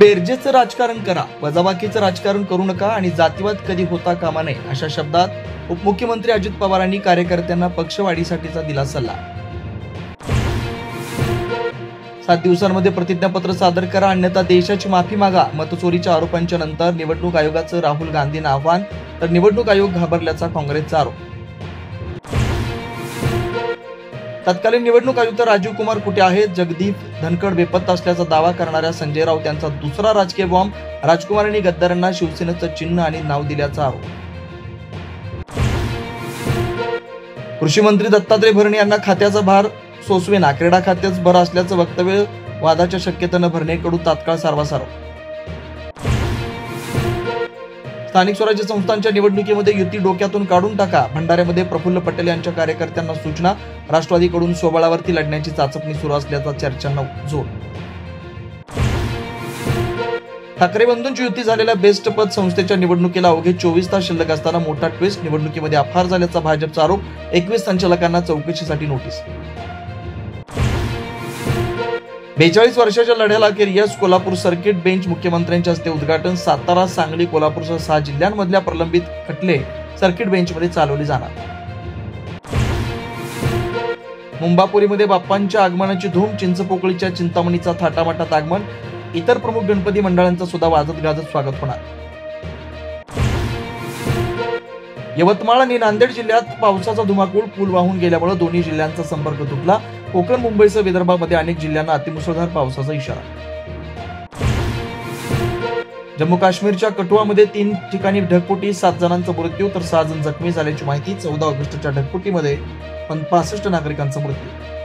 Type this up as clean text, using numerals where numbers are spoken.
बेरजेचं राजकारण करा, वजाबाकीचं राजकारण करू नका आणि जातीवाद कधी होता कामा नये अशा शब्दात उपमुख्यमंत्री अजित पवारांनी कार्यकर्त्यांना पक्षवाढीसाठीचा दिला सल्ला. 7 दिवसांमध्ये प्रतिज्ञापत्र सादर करा, अन्यथा देशाची माफी मागा. मतचोरीच्या आरोपांच्या नंतर निवडणूक आयोगाचं राहुल गांधींना आव्हान, तर निवडणूक आयोग घाबरल्याचा काँग्रेसचा आरोप. तत्कालीन निवडणूक आयुक्त राजीव कुमार कुठे आहेत? जगदीप धनखड बेपत्ता असल्याचा दावा करणाऱ्या संजय राऊत यांचा दुसरा राजकीय बॉम्ब. राजकुमारांनी गद्दारांना शिवसेनेचं चिन्ह आणि नाव दिल्याचा आरोप. कृषी मंत्री दत्तात्रय भरणे यांना खात्याचा भार सोसवेना, क्रीडा खात्याच भर असल्याचं वक्तव्य वादाच्या शक्यतेनं भरणेकडून तात्काळ सारवासारव. स्थानिक स्वराज्य संस्थांच्या निवडणुकीमध्ये युती डोक्यातून काढून टाका, भंडाऱ्यामध्ये प्रफुल्ल पटेल यांच्या कार्यकर्त्यांना सूचना. राष्ट्रवादीकडून स्वबळावरती लढण्याची चाचपणी सुरू असल्याचा चर्चांना जोर. ठाकरे बंधूंची युती झालेल्या बेस्ट पद संस्थेच्या निवडणुकीला अवघे 24 तास शिल्लक असताना मोठा ट्विस्ट, निवडणुकीमध्ये अपहार झाल्याचा भाजपचा आरोप. 21 संचालकांना चौकशीसाठी नोटीस. 42 वर्षाच्या लढ्याला अखेर यश, कोल्हापूर सर्किट बेंच मुख्यमंत्र्यांच्या हस्ते उद्घाटन. सातारा, सांगली, कोल्हापूरसह 6 जिल्ह्यांमधल्या प्रलंबित खटले सर्किट बेंचमध्ये चालवले जाणार. मुंबापुरीमध्ये बाप्पांच्या आगमनाची धूम, चिंचपोकळीच्या चिंतामणीचा थाटामाटात आगमन. इतर प्रमुख गणपती मंडळांचा सुद्धा वाजत गाजत स्वागत होणार. यवतमाळ आणि नांदेड जिल्ह्यात पावसाचा धुमाकूळ, पूल वाहून गेल्यामुळे दोन्ही जिल्ह्यांचा संपर्क तुटला. कोकण, मुंबईसह विदर्भामध्ये अनेक जिल्ह्यांना अतिमुसळधार पावसाचा इशारा. जम्मू काश्मीरच्या कठुआमध्ये 3 ठिकाणी ढगफुटी, 7 जणांचा मृत्यू तर 6 जण जखमी झाल्याची माहिती. 14 ऑगस्टच्या ढगफुटीमध्ये 65 नागरिकांचा मृत्यू.